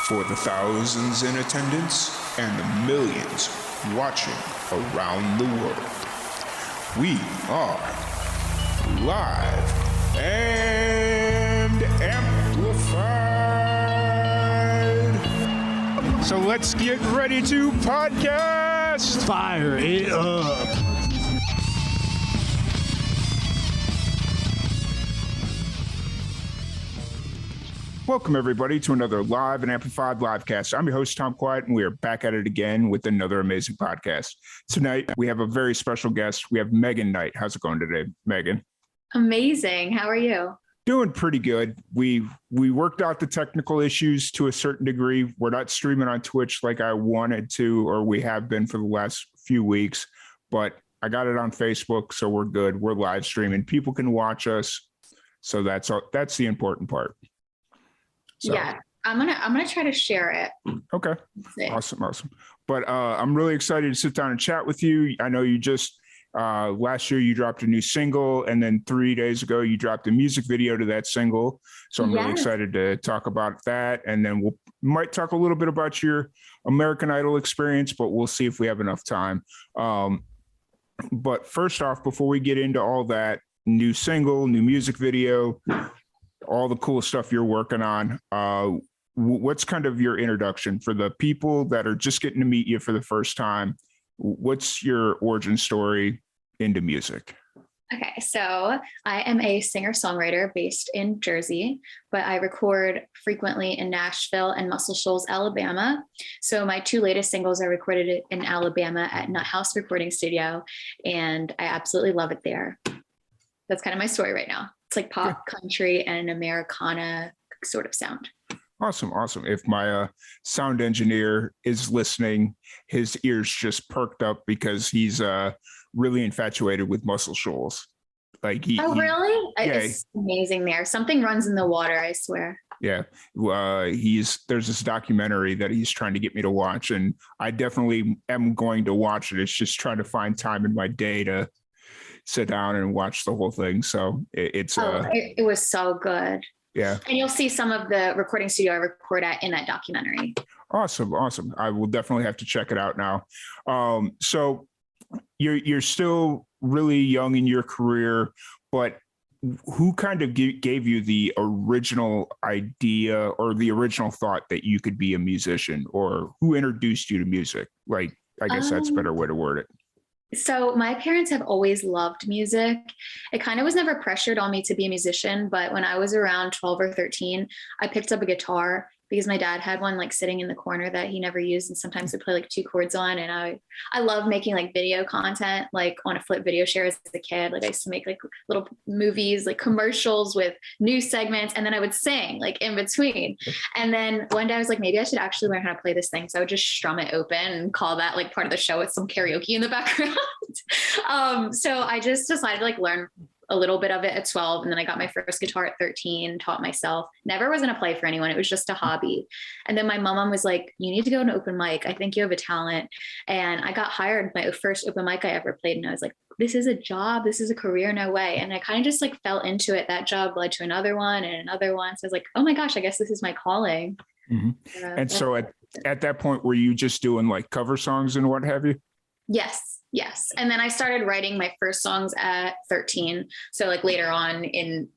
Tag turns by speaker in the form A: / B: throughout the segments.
A: For the thousands in attendance and the millions watching around the world, we are live and amplified. So let's get ready to podcast.
B: Fire it up.
A: Welcome, everybody, to another live and amplified livecast. I'm your host, Tom Quiet, and we are back at it again with another amazing podcast. Tonight, we have a very special guest. We have Megan Knight. How's it going today, Megan?
C: Amazing. How are you?
A: Doing pretty good. We worked out the technical issues to a certain degree. We're not streaming on Twitch like I wanted to, or we have been for the last few weeks, but I got it on Facebook, so we're good. We're live streaming. People can watch us, so that's the important part. So.
C: Yeah, I'm gonna try to share it.
A: Okay, awesome. But I'm really excited to sit down and chat with you. I know you just last year you dropped a new single, and then 3 days ago you dropped a music video to that single. So I'm really excited to talk about that, and then we might talk a little bit about your American Idol experience, but we'll see if we have enough time. But first off, before we get into all that, new single, new music video, all the cool stuff you're working on, what's kind of your introduction for the people that are just getting to meet you for the first time? What's your origin story into music?
C: Okay, so I am a singer-songwriter based in Jersey, but I record frequently in Nashville and Muscle Shoals, Alabama. So my two latest singles are recorded in Alabama at Nut House Recording Studio, and I absolutely love it there. That's kind of my story right now. It's like pop, country, and Americana sort of sound.
A: Awesome. If my sound engineer is listening, his ears just perked up because he's really infatuated with Muscle Shoals.
C: Really? Yeah, it's amazing there. Something runs in the water, I swear.
A: Yeah. There's this documentary that he's trying to get me to watch, and I definitely am going to watch it. It's just trying to find time in my day to sit down and watch the whole thing. So it
C: was so good.
A: Yeah.
C: And you'll see some of the recording studio I record at in that documentary.
A: Awesome. I will definitely have to check it out now. So you're still really young in your career, but who kind of gave you the original idea or the original thought that you could be a musician, or who introduced you to music? I guess that's a better way to word it.
C: So my parents have always loved music. It kind of was never pressured on me to be a musician, but when I was around 12 or 13, I picked up a guitar because my dad had one sitting in the corner that he never used, and sometimes would play two chords on. And I love making video content on a flip video share as a kid. I used to make little movies, commercials with news segments, and then I would sing in between. And then one day I was like, maybe I should actually learn how to play this thing. So I would just strum it open and call that part of the show with some karaoke in the background. So I just decided to learn a little bit of it at 12. And then I got my first guitar at 13, taught myself. Never was going to play for anyone. It was just a hobby. And then my mom was like, you need to go to an open mic. I think you have a talent. And I got hired my first open mic I ever played. And I was like, this is a job. This is a career. No way. And I kind of just fell into it. That job led to another one and another one. So I was like, oh my gosh, I guess this is my calling.
A: Mm-hmm. And so at that point, were you just doing cover songs and what have you?
C: Yes. And then I started writing my first songs at 13. So later on in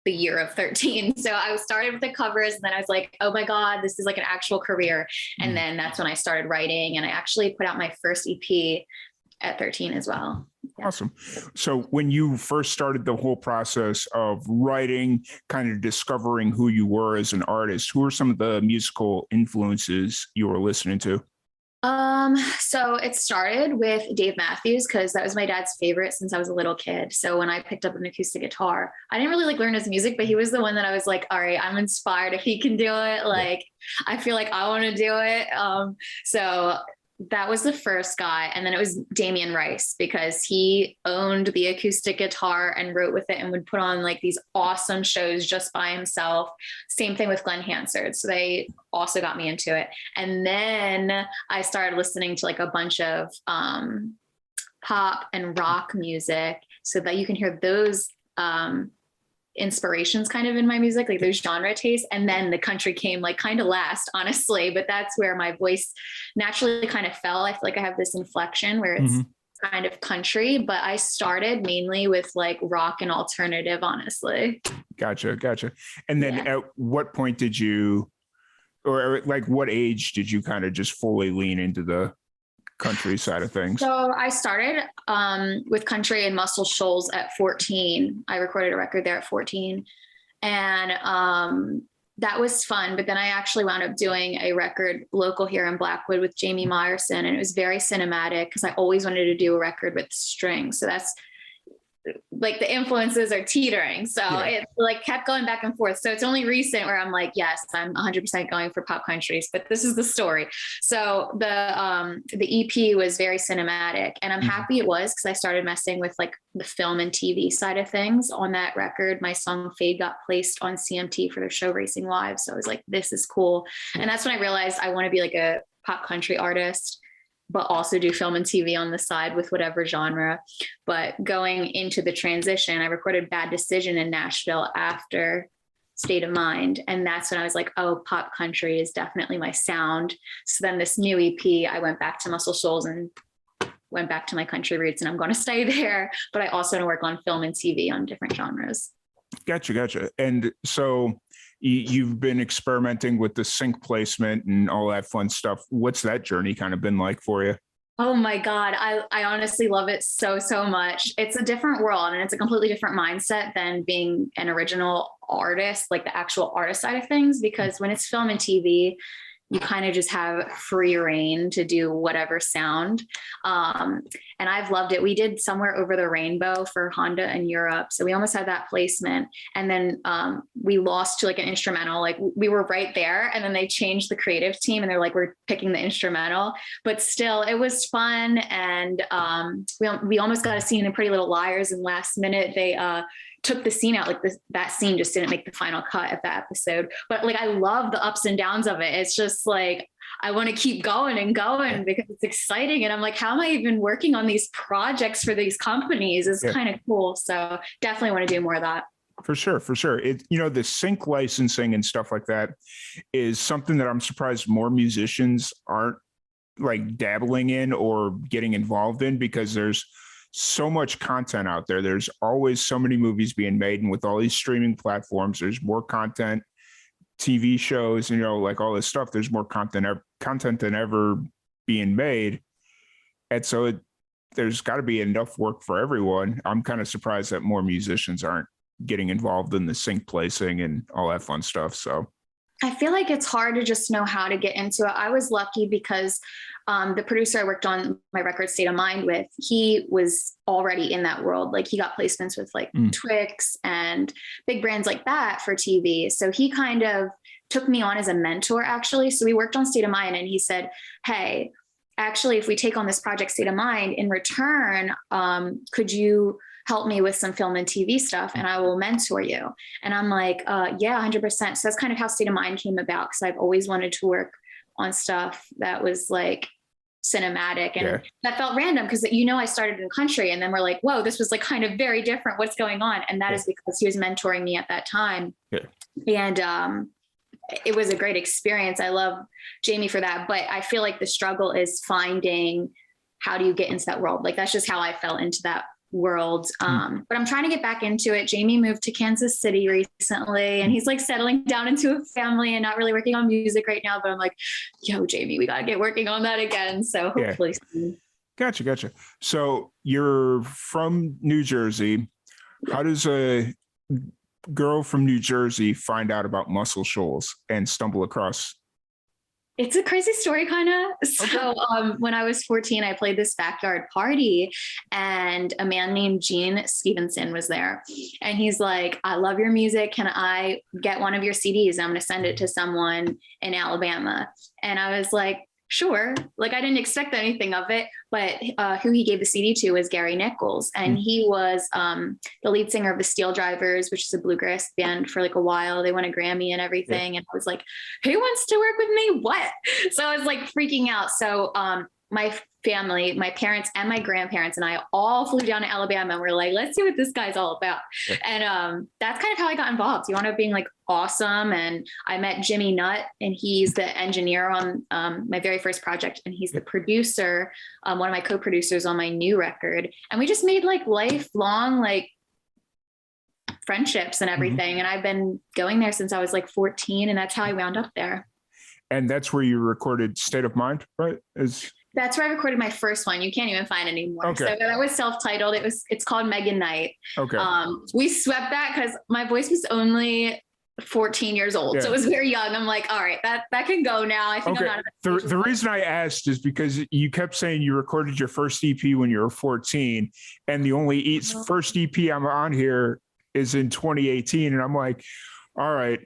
C: the year of 13. So I started with the covers, and then I was like, oh my God, this is an actual career. And then that's when I started writing, and I actually put out my first EP at 13 as well. Yeah.
A: Awesome. So when you first started the whole process of writing, kind of discovering who you were as an artist, who are some of the musical influences you were listening to?
C: So it started with Dave Matthews, because that was my dad's favorite since I was a little kid. So when I picked up an acoustic guitar, I didn't really learn his music, but he was the one that I was like, all right, I'm inspired if he can do it. I feel like I want to do it. So that was the first guy. And then it was Damien Rice, because he owned the acoustic guitar and wrote with it and would put on these awesome shows just by himself. Same thing with Glenn Hansard. So they also got me into it. And then I started listening to a bunch of pop and rock music so that you can hear those inspirations kind of in my music, like those genre tastes. And then the country came like kind of last, honestly, but that's where my voice naturally kind of fell. I feel like I have this inflection where it's kind of country, but I started mainly with like rock and alternative, honestly.
A: Gotcha. And then at what point did you, or like what age did you kind of just fully lean into the country side of things?
C: So I started with country in Muscle Shoals at 14. I recorded a record there at 14. And that was fun. But then I actually wound up doing a record local here in Blackwood with Jamie Meyerson. And it was very cinematic because I always wanted to do a record with strings. So that's like the influences are teetering. So it like kept going back and forth. So it's only recent where I'm like, yes, I'm 100% going for pop countries, but this is the story. So the EP was very cinematic, and I'm happy it was, because I started messing with like the film and TV side of things. On that record, my song Fade got placed on CMT for their show Racing Wives. So I was like, this is cool. And that's when I realized I want to be like a pop country artist, but also do film and TV on the side with whatever genre. But going into the transition, I recorded Bad Decision in Nashville after State of Mind. And that's when I was like, oh, pop country is definitely my sound. So then this new EP, I went back to Muscle Shoals and went back to my country roots, and I'm going to stay there. But I also want to work on film and TV on different genres.
A: Gotcha. And so you've been experimenting with the sync placement and all that fun stuff. What's that journey kind of been like for you?
C: Oh my God. I honestly love it so much. It's a different world, and it's a completely different mindset than being an original artist, like the actual artist side of things, because when it's film and TV, you kind of just have free reign to do whatever sound. And I've loved it. We did Somewhere Over the Rainbow for Honda in Europe. So we almost had that placement. And then we lost to like an instrumental, like we were right there. And then they changed the creative team, and they're like, we're picking the instrumental, but still it was fun. And we almost got a scene in Pretty Little Liars, and last minute they took the scene out. Like that scene just didn't make the final cut of that episode. But like, I love the ups and downs of it. It's just like, I want to keep going and going because it's exciting. And I'm like, how am I even working on these projects for these companies? It's kind of cool. So definitely want to do more of that.
A: For sure. It, the sync licensing and stuff like that is something that I'm surprised more musicians aren't like dabbling in or getting involved in, because there's so much content out there. There's always so many movies being made, and with all these streaming platforms, there's more content, TV shows, like all this stuff. There's more content than ever being made. And so there's got to be enough work for everyone. I'm kind of surprised that more musicians aren't getting involved in the sync placing and all that fun stuff. So
C: I feel like it's hard to just know how to get into it. I was lucky because the producer I worked on my record State of Mind with, he was already in that world. Like he got placements with like Twix and big brands like that for TV. So he kind of took me on as a mentor, actually. So we worked on State of Mind, and he said, hey, actually, if we take on this project State of Mind, in return, could you help me with some film and TV stuff, and I will mentor you. And I'm like, yeah, 100%. So that's kind of how State of Mind came about, because I've always wanted to work on stuff that was like cinematic, and that felt random because I started in country, and then we're like, whoa, this was like kind of very different. What's going on? And that is because he was mentoring me at that time. And it was a great experience. I love Jamie for that, but I feel like the struggle is finding how do you get into that world? Like that's just how I fell into that world. But I'm trying to get back into it. Jamie moved to Kansas City recently, and he's like settling down into a family and not really working on music right now. But I'm like, yo, Jamie, we got to get working on that again. So hopefully soon.
A: Gotcha. So you're from New Jersey. How does a girl from New Jersey find out about Muscle Shoals and stumble across?
C: It's a crazy story, kind of. So when I was 14, I played this backyard party, and a man named Gene Stevenson was there. And he's like, I love your music. Can I get one of your CDs? I'm going to send it to someone in Alabama. And I was like, sure. Like I didn't expect anything of it, but who he gave the CD to was Gary Nichols. And he was the lead singer of the Steel Drivers, which is a bluegrass band for like a while. They won a Grammy and everything. And I was like, who wants to work with me? What? So I was like freaking out. So my family, my parents and my grandparents and I all flew down to Alabama and we're like, let's see what this guy's all about. Yeah. And that's kind of how I got involved. You wound up being like awesome. And I met Jimmy Nutt, and he's the engineer on my very first project. And he's the producer, one of my co-producers on my new record. And we just made like lifelong, like friendships and everything. And I've been going there since I was like 14, and that's how I wound up there. And
A: that's where you recorded State of Mind, right?
C: That's where I recorded my first one. You can't even find it anymore.
A: Okay.
C: So that was self-titled. It's called Megan Night.
A: Okay.
C: We swept that because my voice was only 14 years old. Yeah. So it was very young. I'm like, all right, that can go now. I think I'm not.
A: The reason I asked is because you kept saying you recorded your first EP when you were 14, and the only first EP I'm on here is in 2018. And I'm like, all right.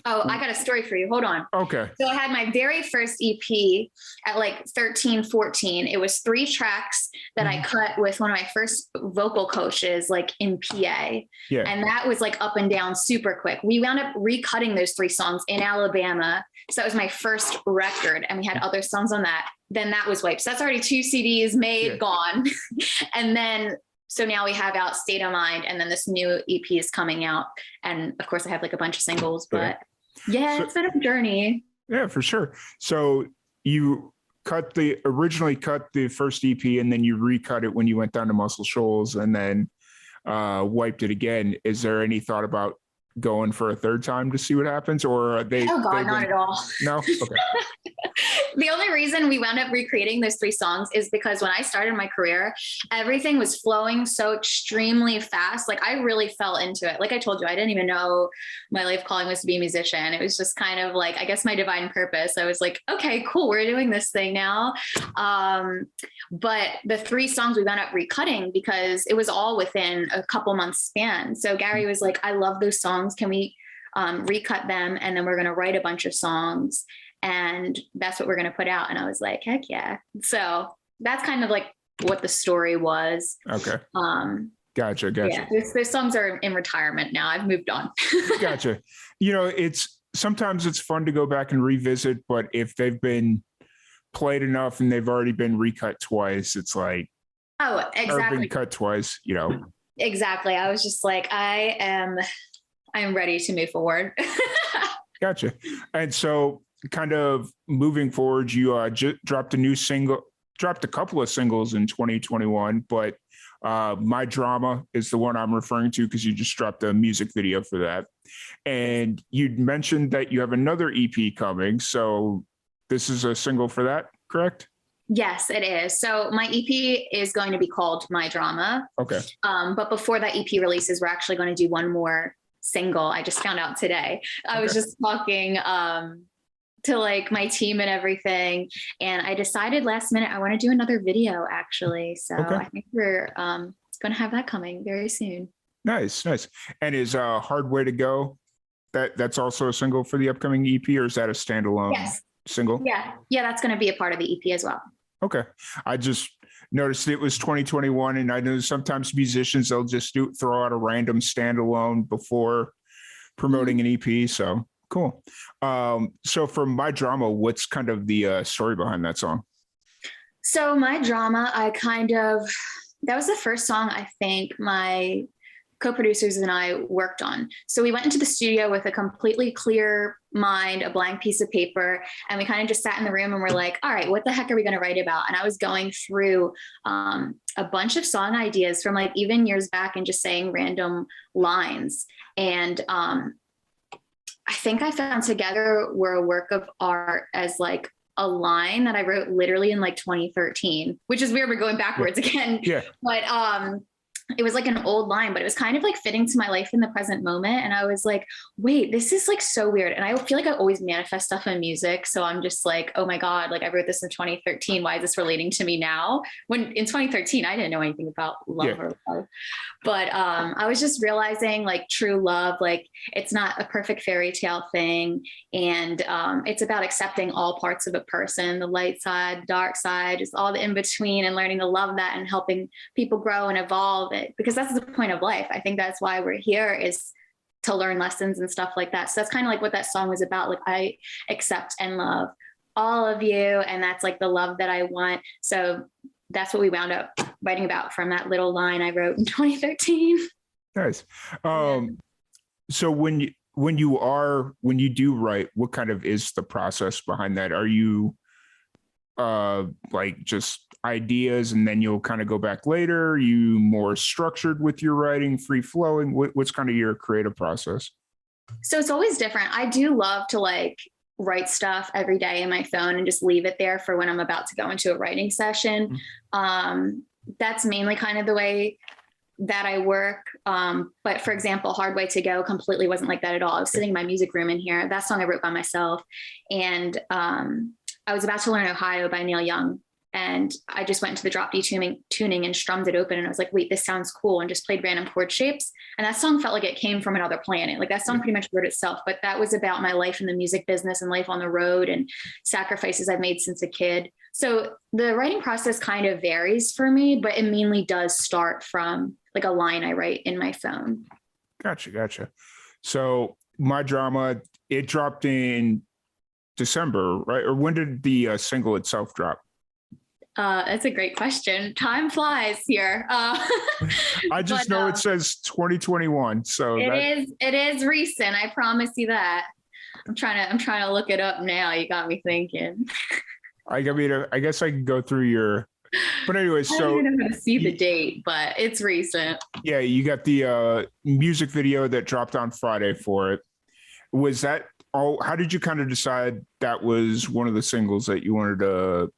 C: Oh, I got a story for you. Hold on.
A: Okay.
C: So I had my very first EP at like 13, 14. It was 3 tracks that I cut with one of my first vocal coaches, like in PA. Yeah. And that was like up and down super quick. We wound up recutting those 3 songs in Alabama. So that was my first record. And we had other songs on that. Then that was wiped. So that's already 2 CDs made, gone. And then so now we have out State of Mind, and then this new EP is coming out. And of course I have like a bunch of singles, but it's been a journey.
A: Yeah, for sure. So you originally cut the first EP, and then you recut it when you went down to Muscle Shoals, and then wiped it again. Is there any thought about going for a third time to see what happens, or are they?
C: Oh God, not at all.
A: No. Okay.
C: The only reason we wound up recreating those 3 songs is because when I started my career, everything was flowing so extremely fast. Like I really fell into it. Like I told you, I didn't even know my life calling was to be a musician. It was just kind of like, I guess, my divine purpose. I was like, okay, cool, we're doing this thing now. But the 3 songs we wound up recutting because it was all within a couple months span. So Gary was like, I love those songs. Can we recut them? And then we're going to write a bunch of songs. And that's what we're going to put out. And I was like, heck yeah. So that's kind of like what the story was.
A: Okay. Gotcha.
C: Yeah, those songs are in retirement now. I've moved on.
A: Gotcha. You know, sometimes it's fun to go back and revisit, but if they've been played enough and they've already been recut twice, it's like,
C: oh, exactly.
A: Or been cut twice, you know.
C: Exactly. I was just like, I'm ready to move forward.
A: Gotcha. And so kind of moving forward, you dropped a couple of singles in 2021, but My Drama is the one I'm referring to because you just dropped a music video for that. And you'd mentioned that you have another EP coming. So this is a single for that, correct?
C: Yes, it is. So my EP is going to be called My Drama.
A: Okay.
C: But before that EP releases, we're actually going to do one more single. I just found out today. I was just talking to like my team and everything. And I decided last minute, I want to do another video actually. So I think we're going to have that coming very soon.
A: Nice. And is Hard Way to Go, that's also a single for the upcoming EP, or is that a standalone single?
C: Yeah, that's going to be a part of the EP as well.
A: Okay. I just noticed it was 2021, and I know sometimes musicians, they'll just throw out a random standalone before promoting an EP. So cool. So for My Drama, what's kind of the story behind that song?
C: So My Drama, that was the first song I think my co-producers and I worked on. So we went into the studio with a completely clear mind, a blank piece of paper, and we kind of just sat in the room and we're like, all right, what the heck are we going to write about? And I was going through a bunch of song ideas from like even years back and just saying random lines. And I think I found Together We're a Work of Art as like a line that I wrote literally in like 2013, which is weird. We're going backwards again.
A: Yeah.
C: But it was like an old line, but it was kind of like fitting to my life in the present moment. And I was like, wait, this is like so weird. And I feel like I always manifest stuff in music. So I'm just like, oh my God, like I wrote this in 2013. Why is this relating to me now? When in 2013, I didn't know anything about love or love. But I was just realizing like true love, like it's not a perfect fairy tale thing. And it's about accepting all parts of a person, the light side, dark side, just all the in between, and learning to love that and helping people grow and evolve it, because that's the point of life. I think that's why we're here, is to learn lessons and stuff like that. So that's kind of like what that song was about. Like I accept and love all of you. And that's like the love that I want. So that's what we wound up writing about from that little line I wrote in 2013.
A: Nice. So when you do write, what kind of is the process behind that? Are you like just ideas and then you'll kind of go back later? Are you more structured with your writing, free flowing? What's kind of your creative process?
C: So it's always different. I do love to like write stuff every day in my phone and just leave it there for when I'm about to go into a writing session. That's mainly kind of the way that I work. But for example, Hard Way to Go completely wasn't like that at all. I was sitting in my music room in here. That song I wrote by myself. And I was about to learn Ohio by Neil Young. And I just went into the drop D tuning and strummed it open. And I was like, wait, this sounds cool. And just played random chord shapes. And that song felt like it came from another planet. Like that song pretty much wrote itself. But that was about my life in the music business and life on the road and sacrifices I've made since a kid. So the writing process kind of varies for me, but it mainly does start from like a line I write in my phone.
A: Gotcha. So My Drama, it dropped in December, right? Or when did the single itself drop?
C: That's a great question. Time flies here.
A: I just know it says 2021. So
C: it is recent. I promise you that. I'm trying to look it up now. You got me thinking.
A: I guess I can go through your, but anyways,
C: I don't even know how to see the date, but it's recent.
A: Yeah, you got the music video that dropped on Friday for it. Was that all? How did you kind of decide that was one of the singles that you wanted to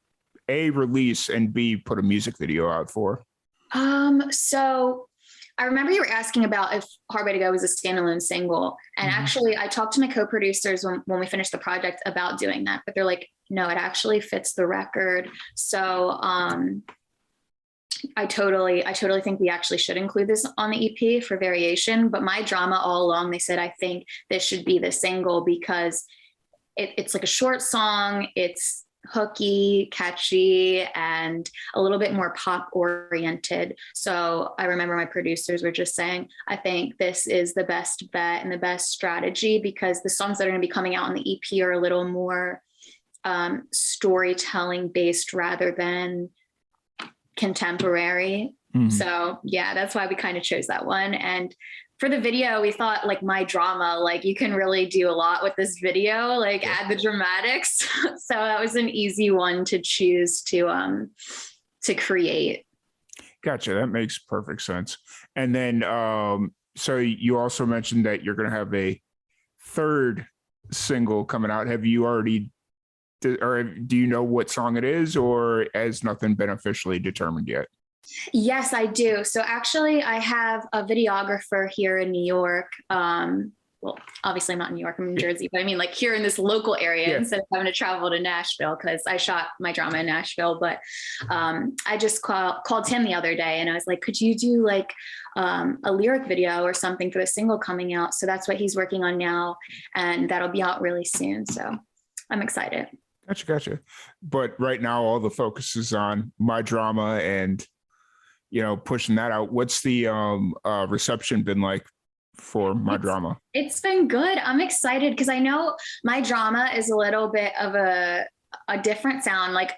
A: A, release, and B, put a music video out for?
C: So I remember you were asking about if Hard Way to Go was a standalone single. And actually I talked to my co-producers when we finished the project about doing that, but they're like, no, it actually fits the record. So I totally think we actually should include this on the EP for variation. But My Drama, all along, they said, I think this should be the single because it's like a short song. It's hooky, catchy, and a little bit more pop oriented. So I remember my producers were just saying, I think this is the best bet and the best strategy because the songs that are going to be coming out on the EP are a little more storytelling based rather than contemporary. So yeah, that's why we kind of chose that one. And for the video, we thought like My Drama, like you can really do a lot with this video, like add the dramatics. So that was an easy one to choose to create.
A: Gotcha. That makes perfect sense. And then, so you also mentioned that you're going to have a third single coming out. Have you already, or do you know what song it is, or has nothing been officially determined yet?
C: Yes, I do. So actually I have a videographer here in New York. Well, obviously I'm not in New York, I'm in Jersey, but I mean like here in this local area instead of having to travel to Nashville because I shot My Drama in Nashville. But I just called him the other day and I was like, could you do like a lyric video or something for the single coming out? So that's what he's working on now. And that'll be out really soon. So I'm excited.
A: Gotcha. But right now, all the focus is on My Drama and, pushing that out. What's the reception been like for My Drama?
C: It's been good. I'm excited because I know My Drama is a little bit of a different sound. Like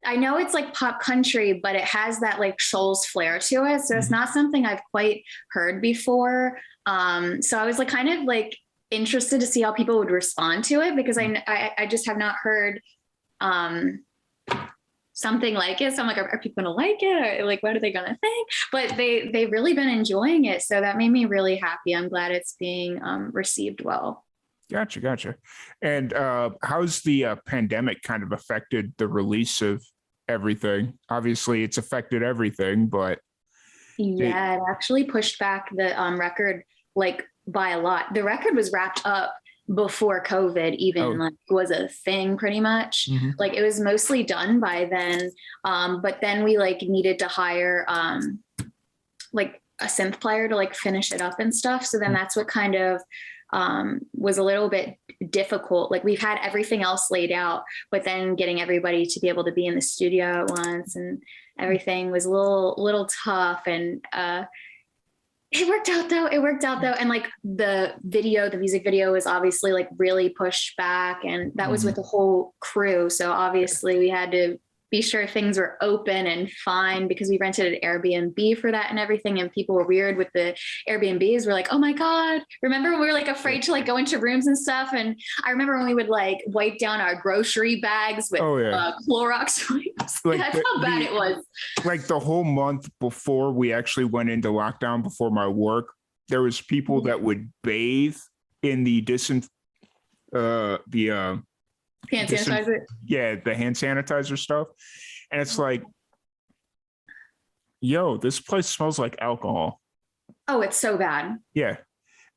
C: I know it's like pop country, but it has that like Shoals flair to it. So it's not something I've quite heard before. So I was like kind of like interested to see how people would respond to it because I just have not heard something like it. So I'm like, are people gonna like it? Or like, what are they gonna think? But they've really been enjoying it. So that made me really happy. I'm glad it's being received well.
A: Gotcha. And how's the pandemic kind of affected the release of everything? Obviously it's affected everything, but
C: yeah, it actually pushed back the record like by a lot. The record was wrapped up before COVID even like was a thing pretty much. Like it was mostly done by then. But then we like needed to hire like a synth player to like finish it up and stuff. So then that's what kind of was a little bit difficult. Like we've had everything else laid out, but then getting everybody to be able to be in the studio at once and everything was a little tough. And It worked out though. And like the music video was obviously like really pushed back, and that was with the whole crew. So obviously we had to be sure things were open and fine, because we rented an Airbnb for that and everything. And people were weird with the Airbnbs. We're like, oh my God. Remember when we were like afraid to like go into rooms and stuff? And I remember when we would like wipe down our grocery bags with Clorox wipes.
A: Like
C: That's how bad it was.
A: Like the whole month before we actually went into lockdown, before my work, there was people that would bathe in the
C: hand sanitizer.
A: Yeah, the hand sanitizer stuff. And it's like, yo, this place smells like alcohol.
C: Oh, it's so bad.
A: Yeah.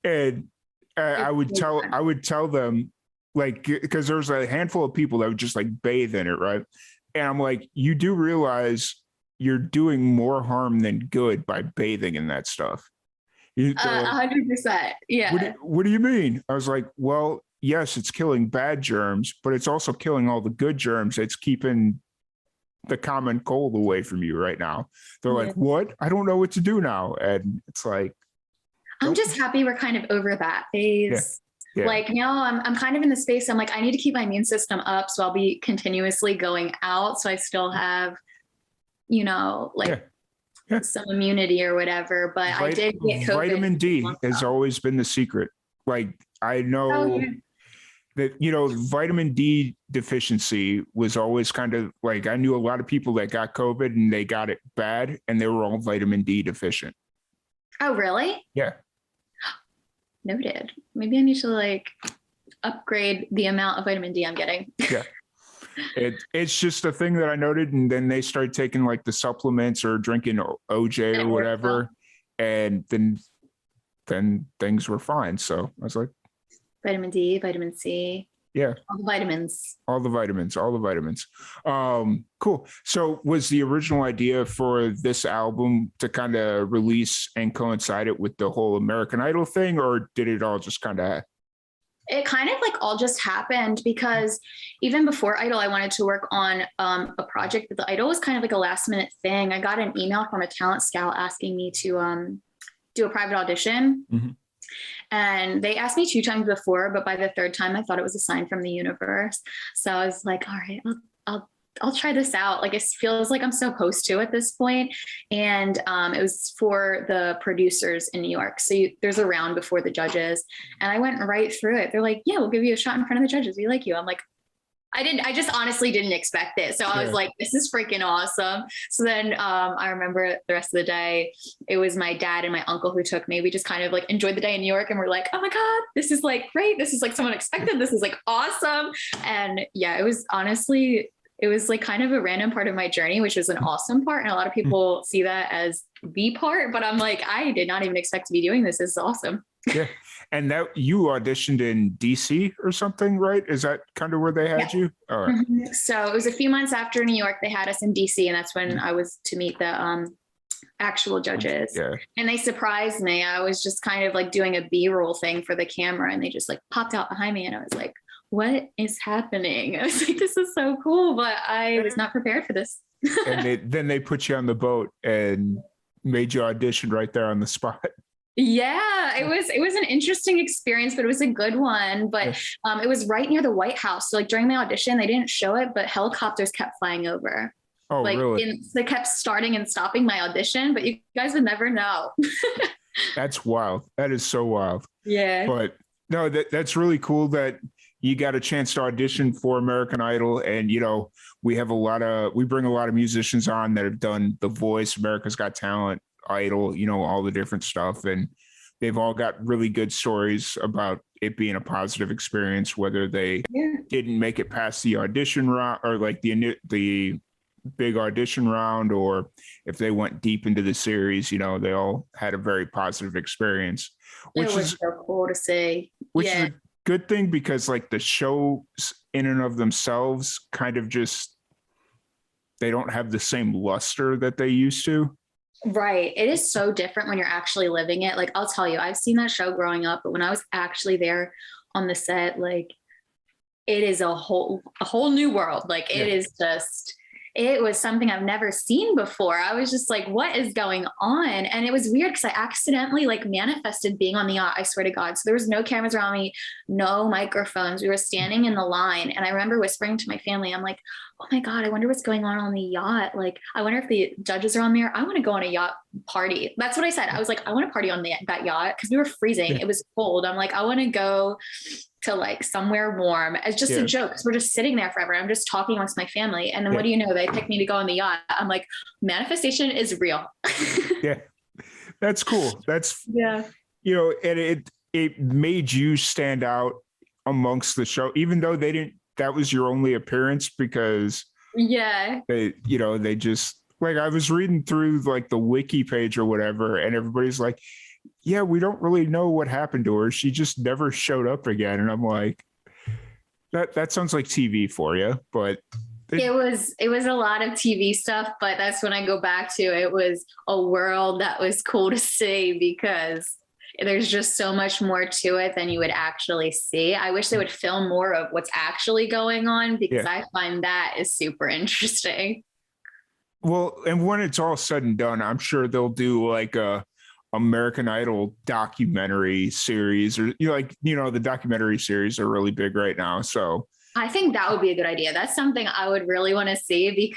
A: And I would tell them, like, because there's a handful of people that would just like bathe in it, right? And I'm like, you do realize you're doing more harm than good by bathing in that stuff.
C: 100%. Yeah.
A: What do you mean? I was like, well, yes, it's killing bad germs, but it's also killing all the good germs. It's keeping the common cold away from you right now. They're like, what? I don't know what to do now. And it's like,
C: I'm just happy we're kind of over that phase. Yeah. Like now I'm kind of in the space. I'm like, I need to keep my immune system up. So I'll be continuously going out. So I still have, some immunity or whatever, but I did get COVID.
A: Vitamin D has always been the secret. Like I know that, vitamin D deficiency was always kind of like, I knew a lot of people that got COVID and they got it bad and they were all vitamin D deficient.
C: Oh, really?
A: Yeah.
C: Noted. Maybe I need to like upgrade the amount of vitamin D I'm getting.
A: Yeah. It's just a thing that I noted. And then they started taking like the supplements or drinking OJ or whatever. And then things were fine. So I was like,
C: vitamin D, vitamin C.
A: Yeah.
C: All the vitamins.
A: Cool. So was the original idea for this album to kind of release and coincide it with the whole American Idol thing, or did it all just kind of...
C: It kind of like all just happened, because even before Idol, I wanted to work on a project, but the Idol was kind of like a last minute thing. I got an email from a talent scout asking me to do a private audition. Mm-hmm. And they asked me 2 times before, but by the 3rd time, I thought it was a sign from the universe. So I was like, all right, I'll try this out. Like, it feels like I'm supposed to at this point. And it was for the producers in New York. So there's a round before the judges, and I went right through it. They're like, yeah, we'll give you a shot in front of the judges. We like you. I'm like, I just honestly didn't expect it. So I was like, this is freaking awesome. So then I remember the rest of the day, it was my dad and my uncle who took me. We just kind of like enjoyed the day in New York, and we're like, oh my God, this is like great. This is like someone expected. This is like awesome. And yeah, it was like kind of a random part of my journey, which was an awesome part. And a lot of people see that as the part, but I'm like, I did not even expect to be doing this. This is awesome.
A: Yeah. And that you auditioned in DC or something, right? Is that kind of where they had you? All right.
C: Mm-hmm. So it was a few months after New York, they had us in DC, and that's when I was to meet the actual judges. Yeah. And they surprised me. I was just kind of like doing a B-roll thing for the camera, and they just like popped out behind me, and I was like, what is happening? I was like, this is so cool, but I was not prepared for this.
A: And then they put you on the boat and made you audition right there on the spot.
C: Yeah, it was an interesting experience, but it was a good one. But it was right near the White House. So like during my audition, they didn't show it, but helicopters kept flying over.
A: Oh, like, really?
C: They kept starting and stopping my audition, but you guys would never know.
A: That's wild. That is so wild.
C: Yeah.
A: But no, that's really cool that you got a chance to audition for American Idol. And, we bring a lot of musicians on that have done The Voice, America's Got Talent, Idol, all the different stuff. And they've all got really good stories about it being a positive experience, whether they didn't make it past the audition round or like the big audition round, or if they went deep into the series, they all had a very positive experience, which
C: was so cool to see.
A: Which is a good thing, because like the shows in and of themselves kind of they don't have the same luster that they used to.
C: Right. It is so different when you're actually living it. Like, I'll tell you, I've seen that show growing up, but when I was actually there on the set, like, it is a whole new world. Like, it is just, it was something I've never seen before. I was just like, what is going on? And it was weird because I accidentally like manifested being on the yacht. I swear to God. So there was no cameras around me, no microphones. We were standing in the line. And I remember whispering to my family, I'm like, oh my God, I wonder what's going on the yacht. Like, I wonder if the judges are on there. I want to go on a yacht party. That's what I said. I was like, I want to party on that yacht because we were freezing. It was cold. I'm like, I want to go to like somewhere warm as just a joke. Cause we're just sitting there forever. I'm just talking amongst my family. And then what do you know? They picked me to go on the yacht. I'm like, manifestation is real.
A: Yeah. That's cool. That's, you know, and it made you stand out amongst the show, even though that was your only appearance because they just like, I was reading through like the wiki page or whatever. And everybody's like, yeah, we don't really know what happened to her. She just never showed up again. And I'm like, that sounds like TV for you, but
C: it was a lot of TV stuff, but that's when I go back to, it was a world that was cool to see because there's just so much more to it than you would actually see. I wish they would film more of what's actually going on because I find that is super interesting.
A: Well, and when it's all said and done, I'm sure they'll do like a American Idol documentary series, or the documentary series are really big right now. So
C: I think that would be a good idea. That's something I would really want to see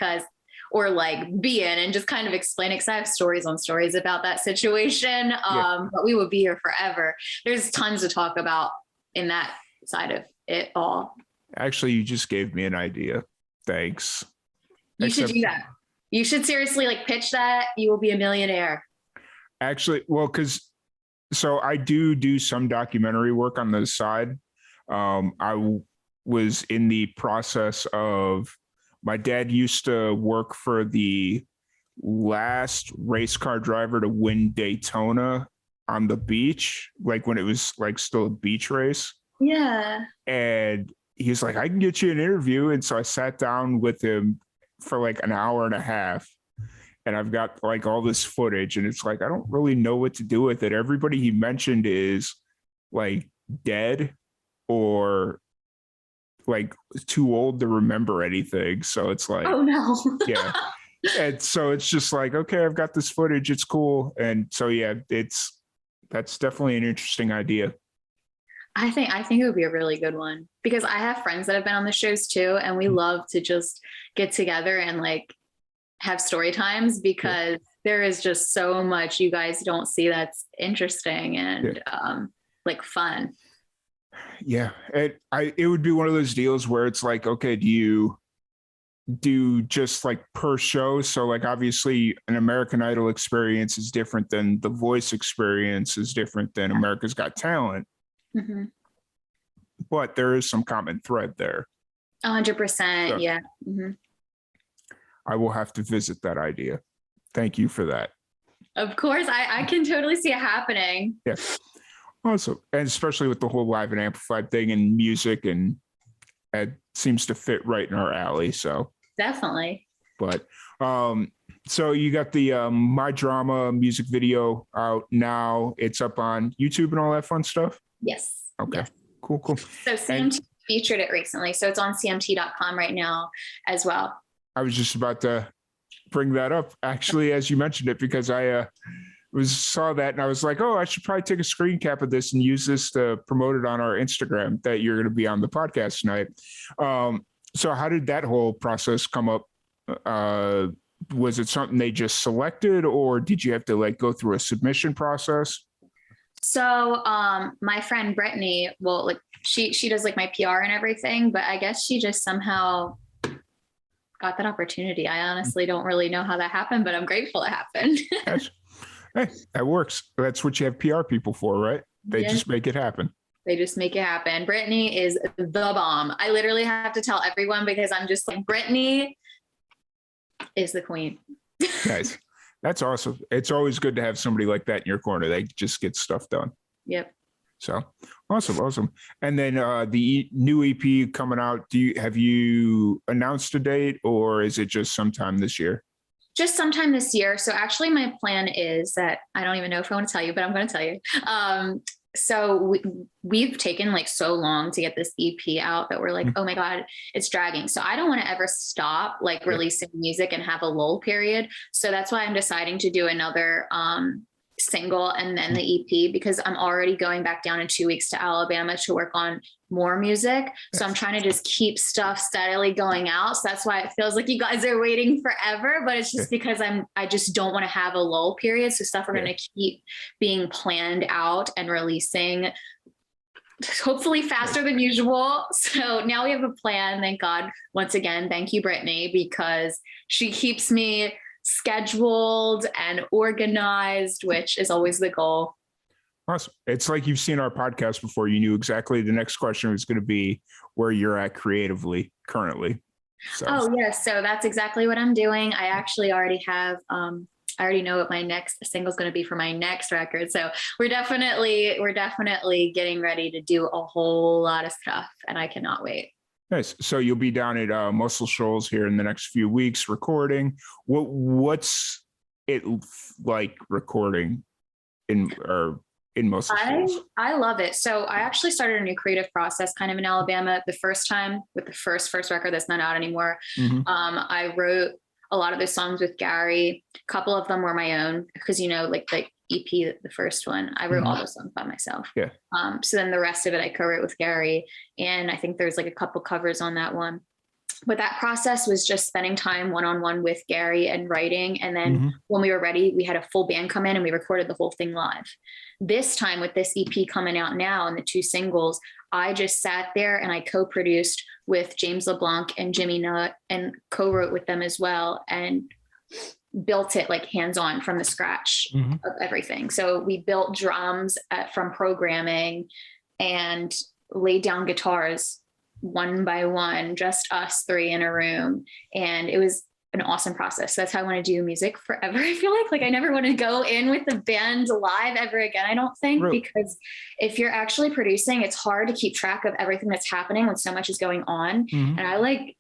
C: or like be in and just kind of explain it because I have stories on stories about that situation. But we would be here forever. There's tons to talk about in that side of it all.
A: Actually, you just gave me an idea. Thanks.
C: You should do that. You should seriously like pitch that. You will be a millionaire.
A: Actually, well, so I do some documentary work on the side. I was in the process of, my dad used to work for the last race car driver to win Daytona on the beach, like when it was like still a beach race.
C: Yeah.
A: And he's like, I can get you an interview. And so I sat down with him for like an hour and a half. And I've got like all this footage and it's like, I don't really know what to do with it. Everybody he mentioned is like dead or like too old to remember anything. So it's like,
C: oh no.
A: Yeah. And so it's just like, okay, I've got this footage. It's cool. And so, that's definitely an interesting idea.
C: I think it would be a really good one because I have friends that have been on the shows too. And we love to just get together and like have story times because there is just so much you guys don't see that's interesting and like fun.
A: Yeah. It would be one of those deals where it's like, okay, do you do just like per show? So like obviously an American Idol experience is different than the Voice experience is different than America's Got Talent. Mm-hmm. But there is some common thread there.
C: 100%. So, yeah. Mm-hmm.
A: I will have to visit that idea. Thank you for that.
C: Of course. I can totally see it happening.
A: Yeah. Also, and especially with the whole live and amplified thing and music, and it seems to fit right in our alley. So
C: definitely.
A: But so you got the My Drama music video out now. It's up on YouTube and all that fun stuff?
C: Yes.
A: Okay.
C: Yes.
A: Cool.
C: So CMT featured it recently. So it's on CMT.com right now as well.
A: I was just about to bring that up, actually, as you mentioned it, because I saw that and I was like, oh, I should probably take a screen cap of this and use this to promote it on our Instagram that you're going to be on the podcast tonight. So how did that whole process come up? Was it something they just selected, or did you have to like go through a submission process?
C: So my friend Brittany, well, like she does like my PR and everything, but I guess she just somehow got that opportunity. I honestly don't really know how that happened, but I'm grateful it happened.
A: Hey, that works. That's what you have PR people for, right? They just make it happen.
C: They just make it happen. Brittany is the bomb. I literally have to tell everyone because I'm just like, Brittany is the queen.
A: Nice. That's awesome. It's always good to have somebody like that in your corner. They just get stuff done.
C: Yep.
A: So awesome. And then the new EP coming out, have you announced a date, or is it just sometime this year?
C: Just sometime this year. So actually my plan is that I don't even know if I want to tell you, but I'm going to tell you. So we've taken like so long to get this EP out that we're like, oh my God, it's dragging. So I don't want to ever stop like releasing music and have a lull period. So that's why I'm deciding to do another single and then the EP, because I'm already going back down in 2 weeks to Alabama to work on more music. So I'm trying to just keep stuff steadily going out. So that's why it feels like you guys are waiting forever, but it's just because I just don't want to have a lull period. So stuff are going to keep being planned out and releasing hopefully faster than usual. So now we have a plan. Thank God. Once again, thank you, Brittany, because she keeps me scheduled and organized, which is always the goal.
A: Awesome. It's like you've seen our podcast before. You knew exactly the next question was going to be where you're at creatively currently. So.
C: Oh, yes. So that's exactly what I'm doing. I actually already have, I already know what my next single is going to be for my next record. So we're definitely getting ready to do a whole lot of stuff, and I cannot wait.
A: Nice. So you'll be down at Muscle Shoals here in the next few weeks recording. What's it like recording in Muscle Shoals?
C: I love it. So I actually started a new creative process kind of in Alabama the first time with the first record that's not out anymore. I wrote a lot of those songs with Gary. A couple of them were my own because, like the EP, the first one, I wrote all those songs by myself.
A: Yeah.
C: So then the rest of it I co-wrote with Gary, and I think there's like a couple covers on that one. But that process was just spending time one-on-one with Gary and writing. And then when we were ready, we had a full band come in and we recorded the whole thing live. This time with this EP coming out now and the 2 singles, I just sat there and I co-produced with James LeBlanc and Jimmy Nutt and co-wrote with them as well, and built it like hands-on from the scratch of everything. So we built drums from programming and laid down guitars one by one, just us 3 in a room. And it was an awesome process. So that's how I want to do music forever. I feel like I never want to go in with the band live ever again, I don't think, because if you're actually producing, it's hard to keep track of everything that's happening when so much is going on. And I like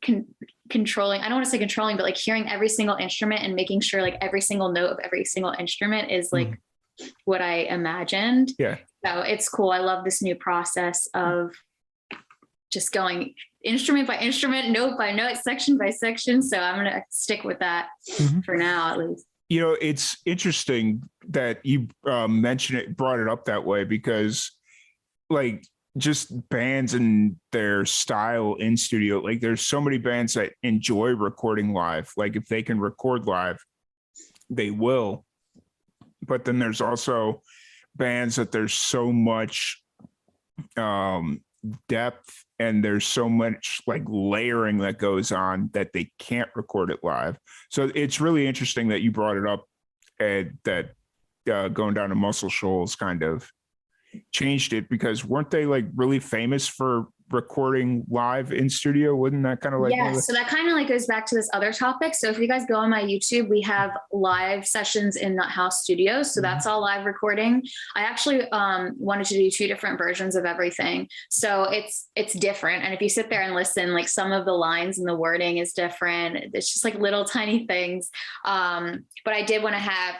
C: controlling, I don't want to say controlling, but like hearing every single instrument and making sure like every single note of every single instrument is like what I imagined.
A: Yeah.
C: So it's cool. I love this new process of just going instrument by instrument, note by note, section by section. So I'm going to stick with that for now, at least.
A: It's interesting that you brought it up that way, because like just bands and their style in studio, like there's so many bands that enjoy recording live. Like if they can record live, they will. But then there's also bands that there's so much depth and there's so much like layering that goes on that they can't record it live. So it's really interesting that you brought it up, and that going down to Muscle Shoals kind of changed it, because weren't they like really famous for recording live in studio? Wouldn't that kind of like
C: so that kind of like goes back to this other topic. So if you guys go on my YouTube, we have live sessions in Nut House Studios. So that's all live recording. I actually wanted to do 2 different versions of everything, so it's different. And if you sit there and listen, like some of the lines and the wording is different. It's just like little tiny things, but I did want to have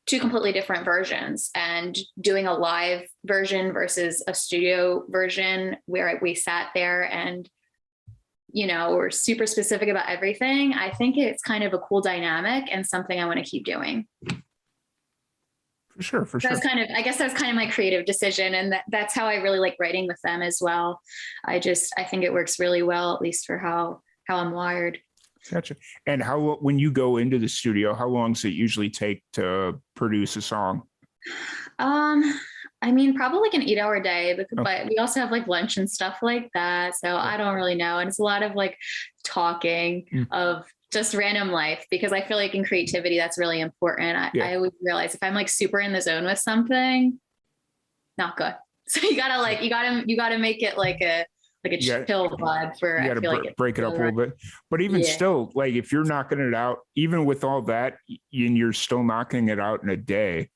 C: 2 completely different versions, and doing a live version versus a studio version where we sat there and, we're super specific about everything. I think it's kind of a cool dynamic and something I want to keep doing.
A: For sure.
C: I guess that's kind of my creative decision. And that's how I really like writing with them as well. I think it works really well, at least for how I'm wired.
A: Gotcha. And when you go into the studio, how long does it usually take to produce a song?
C: I mean, probably like an 8-hour day, but we also have like lunch and stuff like that. So I don't really know. And it's a lot of like talking of just random life, because I feel like in creativity, that's really important. I always realize if I'm like super in the zone with something, not good. So you gotta make it like a chill vibe for,
A: you gotta break it up a little bit. But even still, like if you're knocking it out, even with all that, and you're still knocking it out in a day,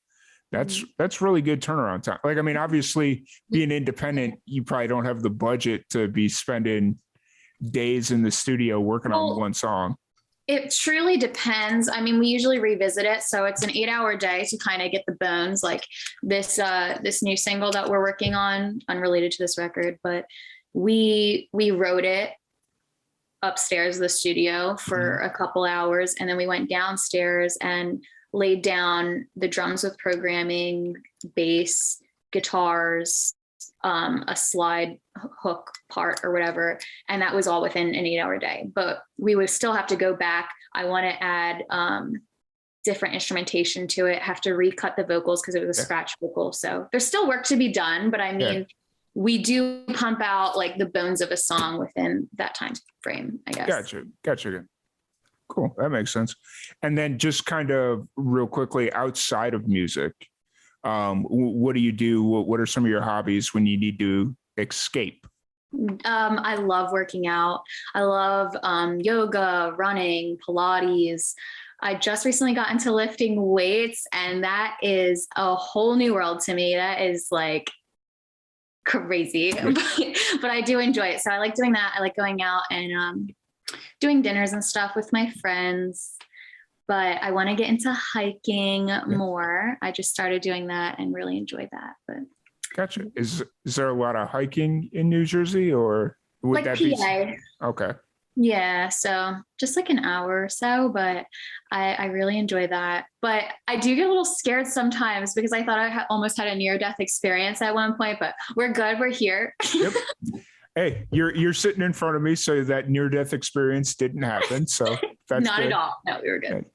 A: that's really good turnaround time. Like, I mean, obviously being independent, you probably don't have the budget to be spending days in the studio working on one song.
C: It truly depends. I mean, we usually revisit it. So it's an 8-hour day to kind of get the bones, like this new single that we're working on, unrelated to this record, but we wrote it upstairs the studio for a couple hours, and then we went downstairs and laid down the drums with programming, bass, guitars, a slide hook part or whatever. And that was all within an 8-hour day, but we would still have to go back. I want to add different instrumentation to it, have to recut the vocals because it was a scratch vocal. So there's still work to be done, but I mean, we do pump out like the bones of a song within that time frame, I guess.
A: Gotcha. Cool. That makes sense. And then just kind of real quickly, outside of music, what do you do? What are some of your hobbies when you need to escape?
C: I love working out. I love yoga, running, Pilates. I just recently got into lifting weights, and that is a whole new world to me. That is like crazy, but I do enjoy it. So I like doing that. I like going out and doing dinners and stuff with my friends. But I want to get into hiking more. I just started doing that and really enjoyed that. But
A: gotcha. Is there a lot of hiking in New Jersey, or would
C: like
A: that
C: PA.
A: be okay?
C: Yeah, so just like an hour or so, but I really enjoy that. But I do get a little scared sometimes because I thought I almost had a near-death experience at one point, but we're good. We're here.
A: Yep. Hey, you're sitting in front of me, so that near-death experience didn't happen. So that's
C: not
A: good.
C: at all. No, we were good.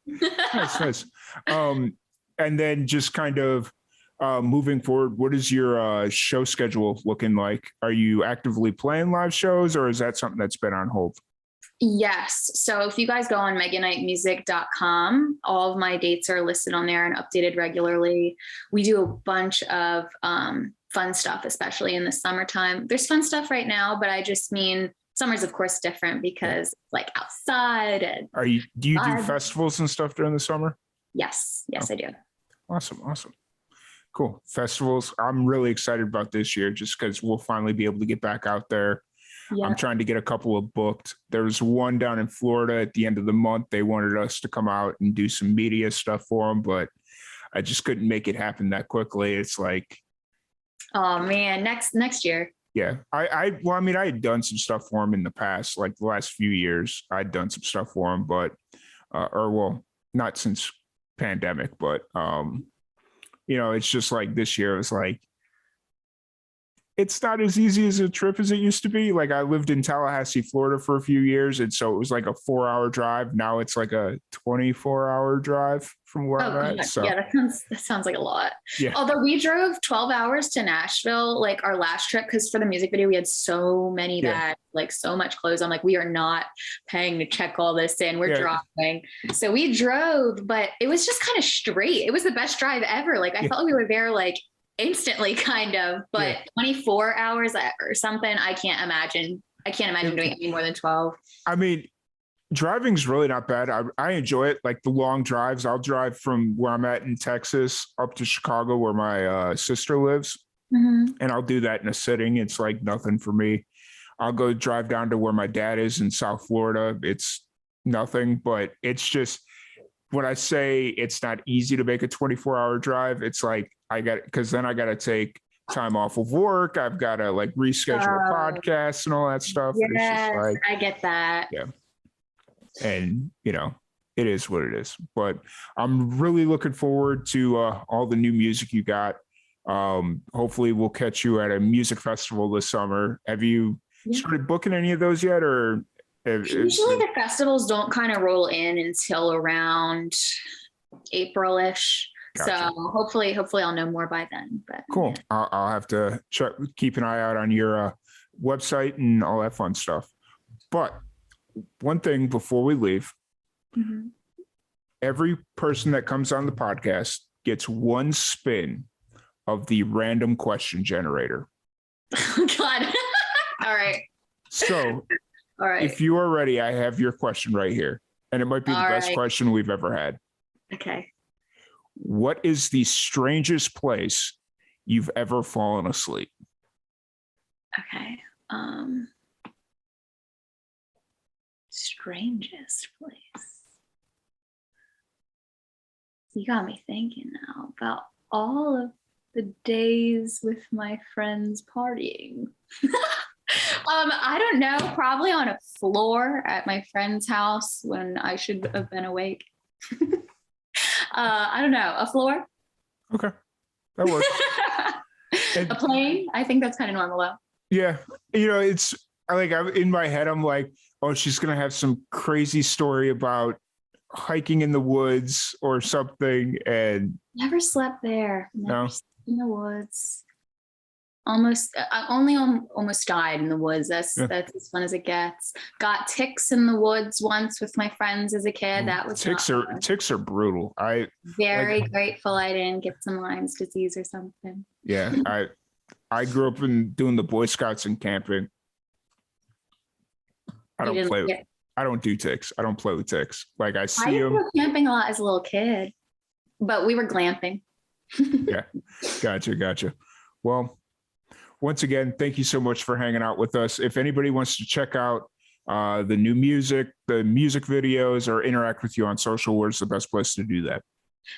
A: Nice. And then just kind of moving forward, what is your show schedule looking like? Are you actively playing live shows, or is that something that's been on hold?
C: Yes. So if you guys go on meganitemusic.com, all of my dates are listed on there and updated regularly. We do a bunch of fun stuff, especially in the summertime. There's fun stuff right now, but I just mean summer's of course different because like outside. And
A: do you do festivals and stuff during the summer?
C: Yes, I do.
A: Awesome. Cool. Festivals. I'm really excited about this year just because we'll finally be able to get back out there. Yeah. I'm trying to get a couple of booked. There's one down in Florida at the end of the month. They wanted us to come out and do some media stuff for them, but I just couldn't make it happen that quickly. It's like,
C: oh man, next year.
A: Yeah. I had done some stuff for them in the past, like the last few years. I'd done some stuff for them, but, not since pandemic, but, it's just like this year, it was like, it's not as easy as a trip as it used to be. Like I lived in Tallahassee, Florida for a few years. And so it was like a 4-hour drive. Now it's like a 24-hour drive from where I'm at. So
C: yeah, that sounds like a lot.
A: Yeah.
C: Although we drove 12 hours to Nashville, like our last trip, because for the music video, we had so many bags, like so much clothes. I'm like, we are not paying to check all this in. We're driving. So we drove, but it was just kind of straight. It was the best drive ever. Like I felt we were there like instantly kind of, but 24 hours or something. I can't imagine doing any more than 12.
A: I mean, driving's really not bad. I enjoy it. Like the long drives, I'll drive from where I'm at in Texas up to Chicago where my sister lives. And I'll do that in a sitting. It's like nothing for me. I'll go drive down to where my dad is in South Florida. It's nothing, but it's just, when I say it's not easy to make a 24-hour drive, it's like because then I got to take time off of work. I've got to like reschedule podcasts and all that stuff.
C: Yes,
A: it's just like,
C: I get that.
A: Yeah. And, it is what it is. But I'm really looking forward to all the new music you got. Hopefully we'll catch you at a music festival this summer. Have you started booking any of those yet, or?
C: Usually the festivals don't kind of roll in until around April-ish. Gotcha. So hopefully I'll know more by then. But
A: cool. I'll have to keep an eye out on your website and all that fun stuff. But one thing before we leave, every person that comes on the podcast gets one spin of the random question generator.
C: Oh, God. All right.
A: So
C: all right.
A: If you are ready, I have your question right here. And it might be the best question we've ever had.
C: Okay.
A: What is the strangest place you've ever fallen asleep?
C: Okay. Strangest place. You got me thinking now about all of the days with my friends partying. I don't know, probably on a floor at my friend's house when I should have been awake. I don't know, a floor?
A: Okay, that works.
C: A plane? I think that's kind of normal though.
A: Yeah, it's like I'm in my head, I'm like, oh, she's gonna have some crazy story about hiking in the woods or something, and
C: never slept there. Never
A: no,
C: slept in the woods. Almost died in the woods. That's as fun as it gets. Got ticks in the woods once with my friends as a kid. That was
A: ticks are brutal.
C: Very grateful I didn't get some Lyme's disease or something.
A: Yeah, I grew up doing the Boy Scouts and camping. I don't do ticks. I don't play with ticks. Like I see them.
C: Go camping a lot as a little kid, but we were glamping.
A: Yeah, gotcha. Well, once again, thank you so much for hanging out with us. If anybody wants to check out the new music, the music videos, or interact with you on social, where's the best place to do that?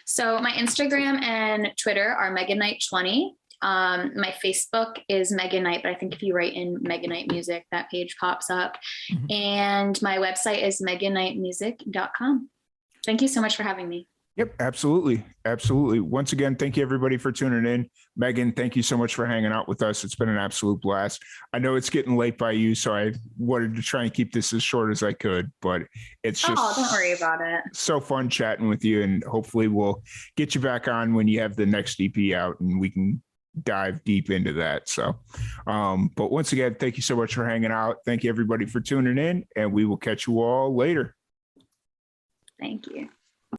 C: So my Instagram and Twitter are Megan Knight 20. My Facebook is Megan Knight, but I think if you write in Megan Knight Music, that page pops up. Mm-hmm. And my website is megannightmusic.com. Thank you so much for having me.
A: Yep, absolutely. Once again, thank you everybody for tuning in. Megan, thank you so much for hanging out with us. It's been an absolute blast. I know it's getting late by you, so I wanted to try and keep this as short as I could, but it's just
C: don't worry about it.
A: So fun chatting with you, and hopefully we'll get you back on when you have the next EP out and we can dive deep into that. So, but once again, thank you so much for hanging out. Thank you everybody for tuning in, and we will catch you all later.
C: Thank you.